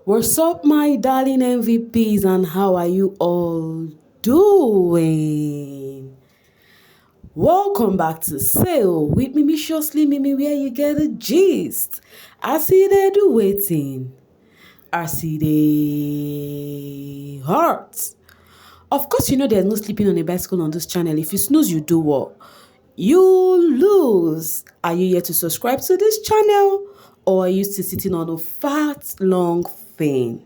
What's up, my darling MVPs, and how are you all doing? Welcome back to Sail with Mimiciously Mimi, where you get a gist. I see they do waiting. I see they hurt. Of course, you know there's no sleeping on a bicycle on this channel. If you snooze, you do what? You lose. Are you yet to subscribe to this channel? Or are you still sitting on a fat, long thing?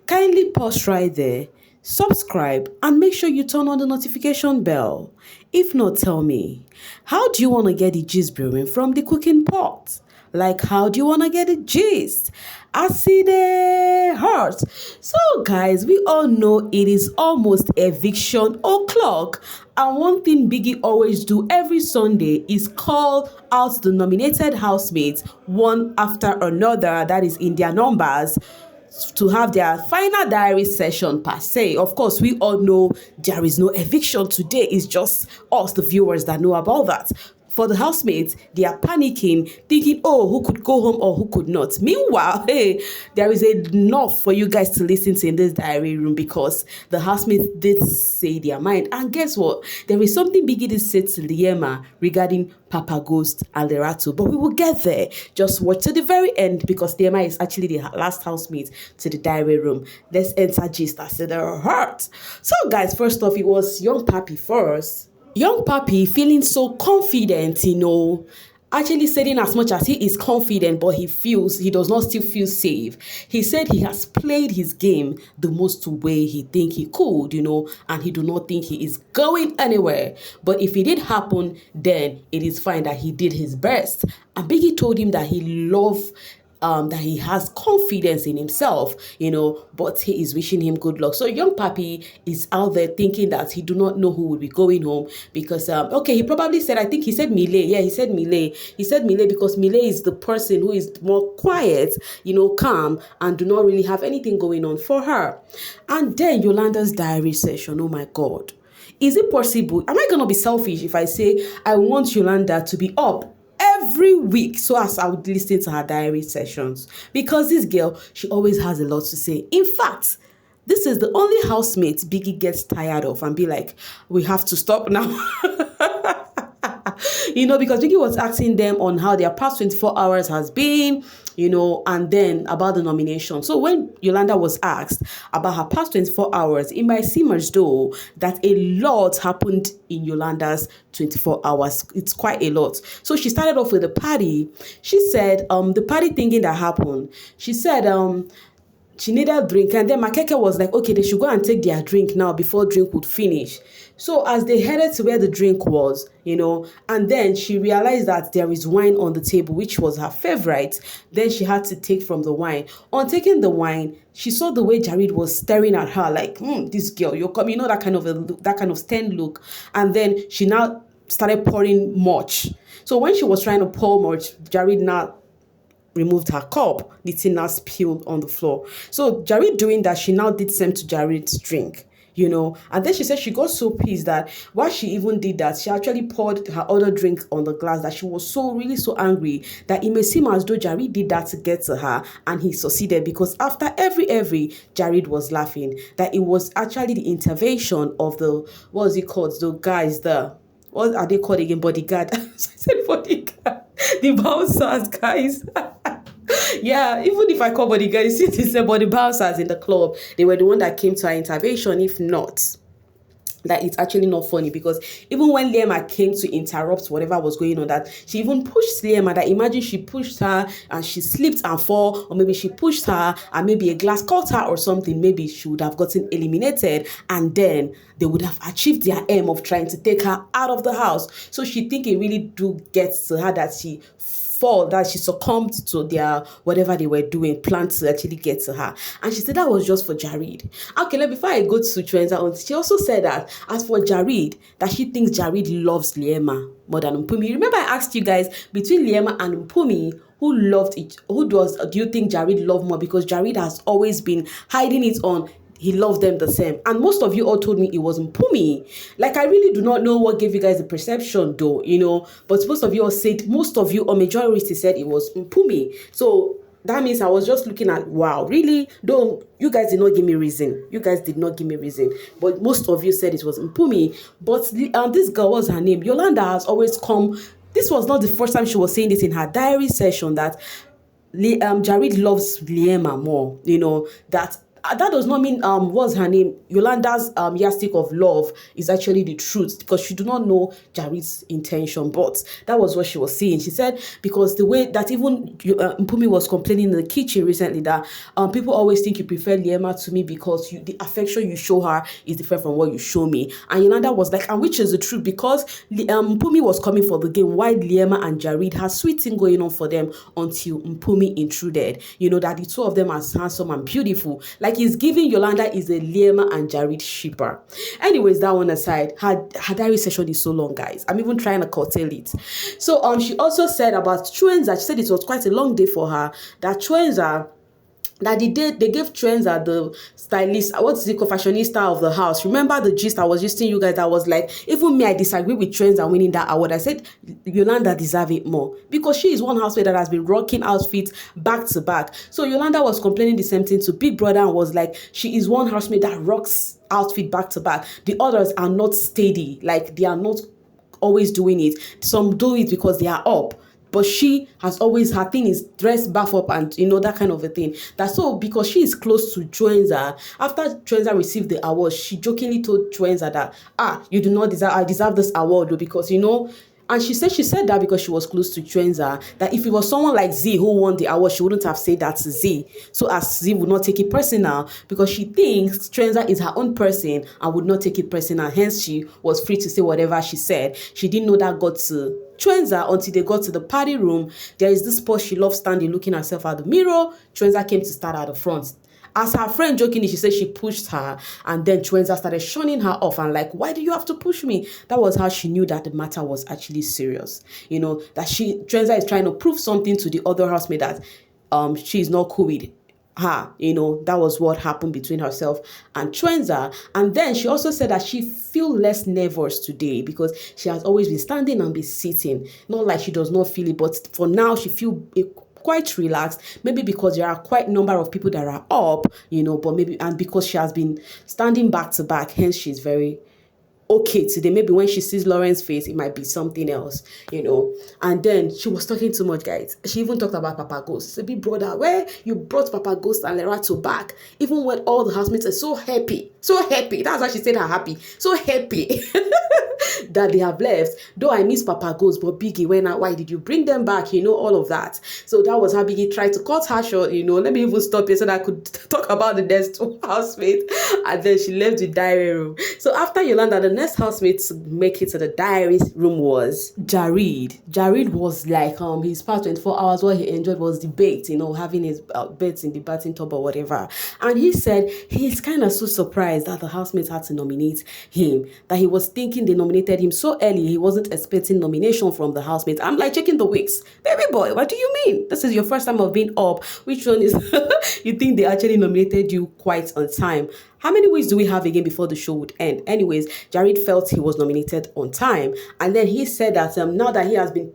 Kindly pause right there, subscribe, and make sure you turn on the notification bell. If not, tell me, how do you want to get the gist brewing from the cooking pot? Like, how do you want to get the gist? I see the heart. So, guys, we all know it is almost eviction o'clock. And one thing Biggie always do every Sunday is call out the nominated housemates one after another, that is in their numbers, to have their final diary session per se. Of course, we all know there is no eviction today. It's just us, the viewers, that know about that. For the housemates, they are panicking, thinking, oh, who could go home or who could not. Meanwhile, hey, there is enough for you guys to listen to in this diary room because the housemates did say their mind. And guess what? There is something Biggie did say to Liema regarding Papa Ghost and Lerato. But we will get there. Just watch to the very end because Liema is actually the last housemate to the diary room. Let's enter gist as it hurt. So, guys, first off, it was Young Papi first. Young Papi feeling so confident, actually saying as much as he is confident, but he does not still feel safe. He said he has played his game the most way he think he could, and he do not think he is going anywhere. But if it did happen, then it is fine that he did his best. And Biggie told him that that he has confidence in himself, but he is wishing him good luck. So Young Papi is out there thinking that he do not know who will be going home because, he probably said, I think he said Mile. Yeah, he said Mile. He said Mile because Mile is the person who is more quiet, calm, and do not really have anything going on for her. And then Yolanda's diary session, oh my God. Is it possible? Am I going to be selfish if I say I want Yolanda to be up every week so as I would listen to her diary sessions? Because this girl, she always has a lot to say. In fact, this is the only housemate Biggie gets tired of and be like, we have to stop now. Because Biggie was asking them on how their past 24 hours has been, and then about the nomination. So when Yolanda was asked about her past 24 hours, it might seem as though that a lot happened in Yolanda's 24 hours. It's quite a lot. So she started off with the party. She said, the party thinking that happened. She said, she needed a drink, and then Makeke was like, okay, they should go and take their drink now before drink would finish. So as they headed to where the drink was, and then she realized that there is wine on the table, which was her favorite. Then she had to take from the wine. On taking the wine, she saw the way Jared was staring at her like, this girl, you're coming, that kind of stern look. And then she now started pouring much. So when she was trying to pour much, Jared now removed her cup. The thing now spilled on the floor. So Jared doing that, she now did same to Jared's drink. And then she said she got so pissed that while she even did that, she actually poured her other drink on the glass, that she was really so angry that it may seem as though Jared did that to get to her, and he succeeded because after every Jared was laughing that it was actually the intervention of the, what is it called, the guys, what are they called again, bodyguard? So I said bodyguard, the bouncers, guys. Yeah, even if I call bodyguard, since it's about the bouncers in the club, they were the one that came to our intervention. If not, that it's actually not funny because even when Liema came to interrupt whatever was going on, that she even pushed Liema, that imagine she pushed her and she slipped and fall, or maybe she pushed her and maybe a glass caught her or something, maybe she would have gotten eliminated and then they would have achieved their aim of trying to take her out of the house. So she think it really do get to her that she succumbed to their whatever they were doing, plan to actually get to her. And she said that was just for Jared. Okay, before I go to Trenza, she also said that as for Jared, that she thinks Jared loves Liema more than Mpumi. Remember I asked you guys, between Liema and Mpumi, do you think Jared loved more? Because Jared has always been hiding it on he loved them the same. And most of you all told me it was Mpumi. Like, I really do not know what gave you guys the perception though, But most of you all said, or majority said it was Mpumi. So that means I was just looking at, wow, really? Don't, you guys did not give me reason. You guys did not give me reason. But most of you said it was Mpumi. But this girl, what's her name? Yolanda has always come. This was not the first time she was saying this in her diary session, that Jared loves Liema more. That does not mean what's her name, Yolanda's yardstick of love is actually the truth, because she do not know Jared's intention. But that was what she was saying. She said, because the way that even Mpumi was complaining in the kitchen recently, that people always think you prefer Liema to me because the affection you show her is different from what you show me. And Yolanda was like, and which is the truth, because Mpumi was coming for the game while Liema and Jared had sweet thing going on for them until Mpumi intruded. That the two of them are handsome and beautiful. Like, he's giving Yolanda is a Liema and Jared shipper. Anyways, that one aside, her diary session is so long, guys. I'm even trying to curtail it. So she also said about Chwenza. She said it was quite a long day for her. That Chwenza, that they gave Chwenza the stylist, what's the fashionista of the house. Remember the gist I was just telling you guys, that was like, even me, I disagree with Chwenza winning that award. I said Yolanda deserve it more, because she is one housemaid that has been rocking outfits back to back. So Yolanda was complaining the same thing to Big Brother and was like, she is one housemaid that rocks outfit back to back. The others are not steady, like they are not always doing it. Some do it because they are up. But she has always, her thing is dressed back up and, that kind of a thing. That's so, because she is close to Chwenza. After Chwenza received the award, she jokingly told Chwenza that, you do not deserve, I deserve this award, because, and she said that because she was close to Chwenza, that if it was someone like Z who won the award, she wouldn't have said that to Z. So as Z would not take it personal, because she thinks Chwenza is her own person and would not take it personal. Hence, she was free to say whatever she said. She didn't know that got to Chwenza until they got to the party room. There is this spot she loves standing looking herself at the mirror. Chwenza came to start at the front. As her friend jokingly, she said she pushed her, and then Chwenza started shunning her off and like, why do you have to push me? That was how she knew that the matter was actually serious. That Chwenza is trying to prove something to the other housemaid, that she is not cool with her. That was what happened between herself and Chwenza. And then she also said that she feel less nervous today because she has always been standing and been sitting. Not like she does not feel it, but for now she feel quite relaxed, maybe because there are quite a number of people that are up, but maybe, and because she has been standing back to back, hence she's very okay today. Maybe when she sees Lauren's face, it might be something else, And then she was talking too much, guys. She even talked about Papa Ghost. She said, big brother, where you brought Papa Ghost and Lerato back, even when all the housemates are so happy. That's how she said her happy. So happy that they have left. Though I miss Papa Ghost, but Biggie, why did you bring them back? All of that. So that was how Biggie tried to cut her short, Let me even stop here so that I could talk about the next housemate. And then she left the diary room. So after Yolanda, the next housemate to make it to the diary room was Jared. Jared was like, his past 24 hours, what he enjoyed was debate, having his bets in the batting tub or whatever. And he said he's kind of so surprised that the housemates had to nominate him, that he was thinking they nominated him so early, he wasn't expecting nomination from the housemates. I'm like checking the weeks. Baby boy, what do you mean? This is your first time of being up. Which one is you think they actually nominated you quite on time? How many weeks do we have again before the show would end? Anyways, Jared felt he was nominated on time. And then he said that now that he has been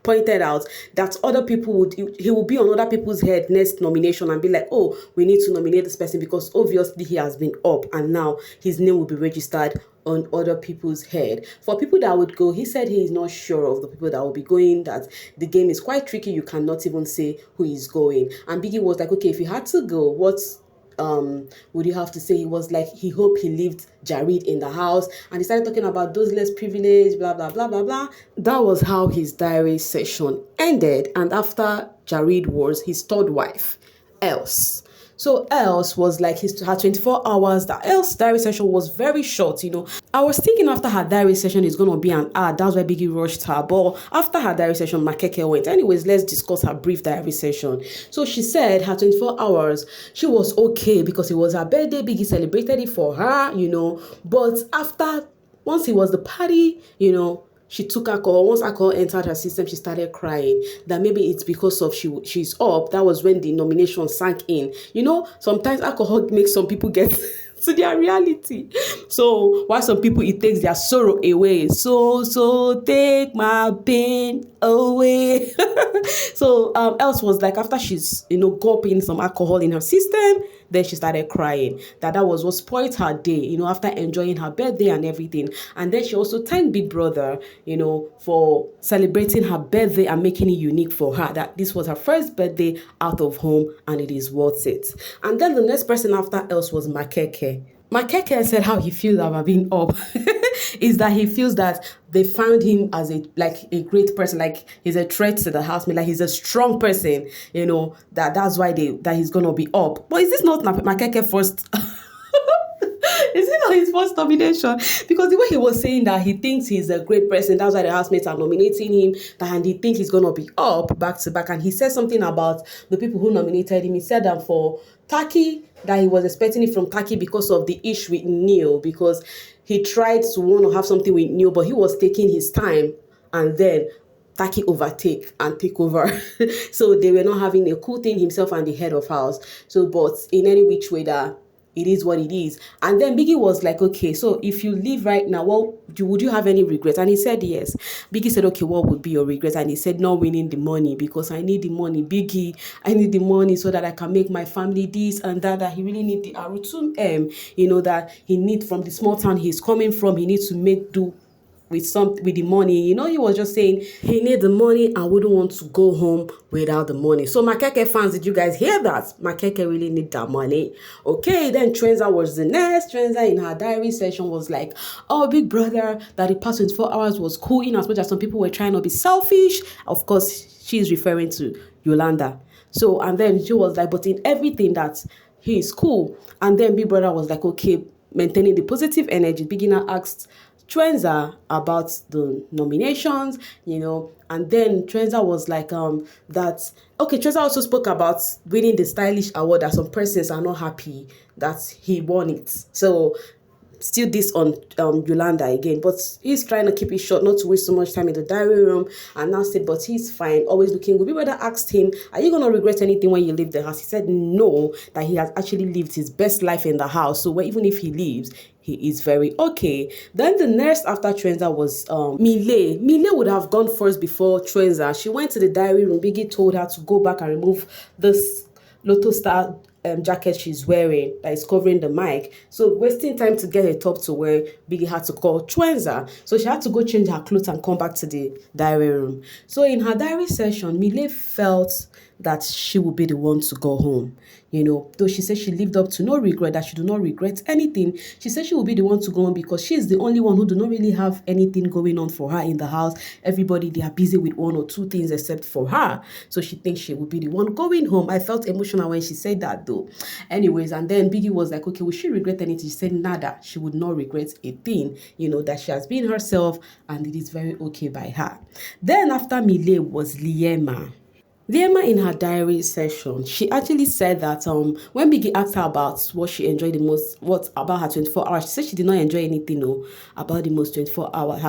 pointed out that other people he will be on other people's head next nomination and be like, oh, we need to nominate this person because obviously he has been up and now his name will be registered on other people's head. For people that would go, he said he is not sure of the people that will be going, that the game is quite tricky. You cannot even say who is going. And Biggie was like, okay, if you had to go, what's would you have to say? He was like, he hoped he left Jared in the house, and he started talking about those less privileged, blah blah blah blah blah. That was how his diary session ended. And after Jared was his third wife, Els. So Els was like her 24 hours. That Els diary session was very short, I was thinking after her diary session is going to be an hour. That's why Biggie rushed her. But after her diary session, Makeke went. Anyways, let's discuss her brief diary session. So she said her 24 hours, she was okay because it was her birthday. Biggie celebrated it for her, But once it was the party, she took alcohol. Once alcohol entered her system, she started crying. That maybe it's because of she's up. That was when the nomination sank in. Sometimes alcohol makes some people get to their reality. So while some people it takes their sorrow away, so take my pain away. So else was like after she's gulping some alcohol in her system, then she started crying. That was what spoiled her day, after enjoying her birthday and everything. And then she also thanked Big Brother, for celebrating her birthday and making it unique for her. That this was her first birthday out of home and it is worth it. And then the next person after else was Makeke. Makeke said how he feels about being up is that he feels that they found him as a great person, like he's a threat to the housemate, like he's a strong person, that's why that he's gonna be up. But is this not Makeke first? Is it not his first nomination? Because the way he was saying that he thinks he's a great person, that's why the housemates are nominating him, and he thinks he's gonna be up back to back. And he said something about the people who nominated him. He said that for Taki, that he was expecting it from Taki because of the issue with Neil, because he tried to want to have something with Neil, but he was taking his time, and then Taki overtake and take over. So they were not having a cool thing, himself and the head of house. So, but in any which way that it is what it is. And then Biggie was like, okay, so if you leave right now, would you have any regrets? And he said yes. Biggie said, okay, what would be your regrets? And he said, not winning the money, because I need the money. Biggie, I need the money so that I can make my family this and that he really need the Arutum, that he need from the small town he's coming from. He needs to make do with the money. He was just saying he need the money and wouldn't want to go home without the money. So Makeke fans, did you guys hear that? Makeke really need that money. Okay, then Trenza was the next. Trenza in her diary session was like, oh, Big Brother, that the past 24 hours was cool, in as much as some people were trying to be selfish. Of course, she's referring to Yolanda. So, and then she was like, but in everything that he is cool. And then Big Brother was like, okay, maintaining the positive energy. Beginner asked Trenza about the nominations, and then Trenza was like, Trenza also spoke about winning the stylish award, that some persons are not happy that he won it. So still this on Yolanda again, but he's trying to keep it short, not to waste so much time in the diary room, and now said, but he's fine, always looking good. People that asked him, are you going to regret anything when you leave the house? He said no, that he has actually lived his best life in the house, so even if he leaves, he is very okay. Then the next after Trenza was Mile. Mile would have gone first before Trenza. She went to the diary room. Biggie told her to go back and remove this Lotto Star jacket she's wearing that is covering the mic. So wasting time to get a top to wear, Biggie had to call Trenza. So she had to go change her clothes and come back to the diary room. So in her diary session, Mile felt that she would be the one to go home. Though she said she lived up to no regret, that she do not regret anything. She said she will be the one to go home because she is the only one who do not really have anything going on for her in the house. Everybody, they are busy with one or two things except for her. So she thinks she will be the one going home. I felt emotional when she said that though. Anyways, and then Biggie was like, okay, will she regret anything? She said nada. She would not regret a thing, that she has been herself and it is very okay by her. Then after Mile was Liema. Liema in her diary session, she actually said that when Biggie asked her about what she enjoyed the most, what about her 24 hours, she said she did not enjoy anything about the most 24 hours.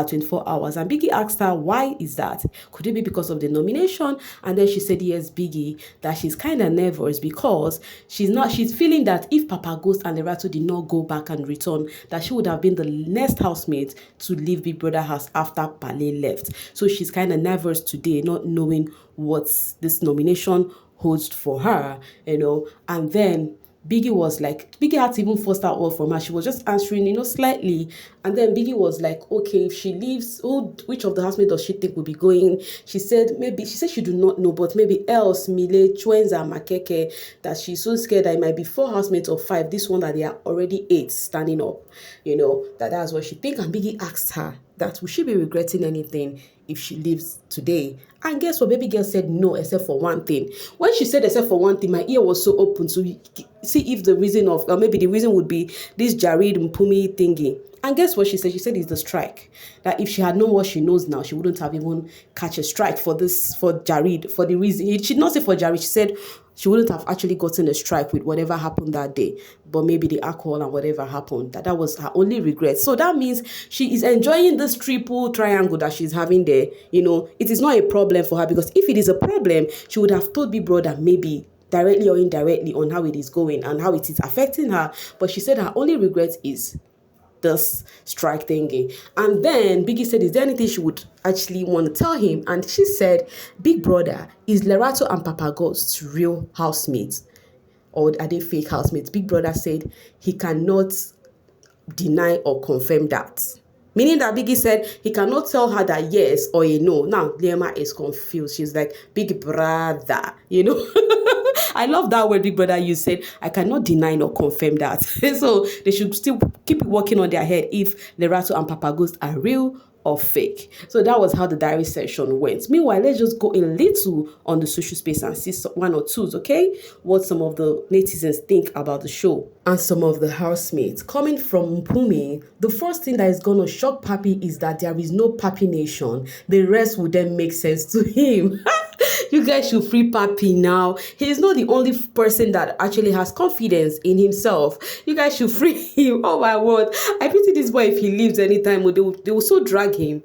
And Biggie asked her, why is that? Could it be because of the nomination? And then she said, yes, Biggie, that she's kind of nervous because she's feeling that if Papa Ghost and Lerato did not go back and return, that she would have been the next housemate to leave Big Brother house after Pale left. So she's kind of nervous today, not knowing what this nomination holds for her, and then Biggie had to even force that word from her. She was just answering, slightly, and then Biggie was like, okay, if she leaves, which of the housemates does she think will be going? She said she do not know, but maybe else, Mile, Trenza, Makeke, that she's so scared that it might be 4 housemates or 5, this one that they are already 8 standing up, that's what she think. And Biggie asked her that will she be regretting anything if she leaves today? And guess what? Baby girl said no, except for one thing. When she said except for one thing, my ear was so open to see if the reason or maybe the reason would be this Jared Mpumi thingy. And guess what she said? She said it's the strike. That if she had known what she knows now, she wouldn't have even catch a strike for Jared, for the reason. She did not say for Jared. She said she wouldn't have actually gotten a strike with whatever happened that day. But maybe the alcohol and whatever happened, that was her only regret. So that means she is enjoying this triple triangle that she's having there. It is not a problem for her, because if it is a problem, she would have told Big Brother maybe directly or indirectly on how it is going and how it is affecting her. But she said her only regret is this strike thingy. And then Biggie said, is there anything she would actually want to tell him? And she said, Big Brother, is Lerato and Papa Ghost's real housemates? Or are they fake housemates? Big Brother said he cannot deny or confirm that. Meaning that Biggie said he cannot tell her that yes or a no. Now, Liema is confused. She's like, Big Brother, I love that word, Big Brother, you said. I cannot deny nor confirm that. So they should still keep working on their head if Lerato and Papa Ghost are real or fake. So that was how the diary session went. Meanwhile, let's just go a little on the social space and see one or twos, okay? What some of the netizens think about the show and some of the housemates. Coming from Mpumi, the first thing that is going to shock Papi is that there is no Papi Nation. The rest would then make sense to him. You guys should free Papi now. He is not the only person that actually has confidence in himself. You guys should free him. Oh my word. I pity this boy if he leaves anytime. They will so drag him.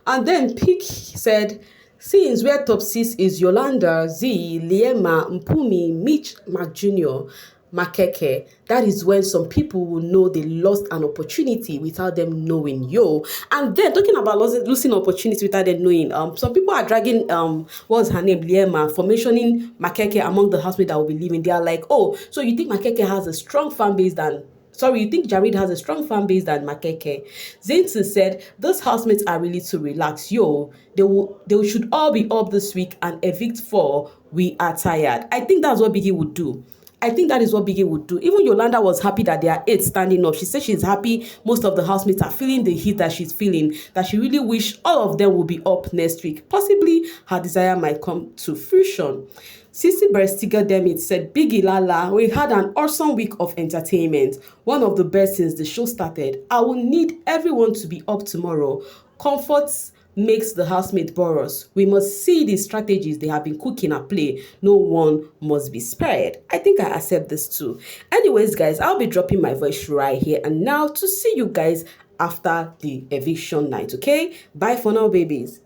And then Pick said, since where top 6 is Yolanda, Z, Liema, Mpumi, Mitch, Mac Jr., Makeke, that is when some people will know they lost an opportunity without them knowing. And then talking about losing opportunity without them knowing, some people are dragging what's her name, Liema, for mentioning Makeke among the housemates that will be leaving. They are like, oh, so you think Makeke has a strong fan base than you think Jared has a strong fan base than Makeke? Zainton said, those housemates are really too relaxed. They should all be up this week and evict 4. We are tired. I think that's what Biggie would do. I think that is what Biggie would do. Even Yolanda was happy that there are 8 standing up. She said she's happy most of the housemates are feeling the heat that she's feeling, that she really wish all of them will be up next week. Possibly her desire might come to fruition. Sissy Berstiger Demit said, Biggie Lala, we had an awesome week of entertainment. One of the best since the show started. I will need everyone to be up tomorrow. Comforts makes the housemate borrows. We must see the strategies they have been cooking at play. No one must be spared. I think I accept this too. Anyways, guys, I'll be dropping my voice right here and now to see you guys after the eviction night, okay? Bye for now, babies.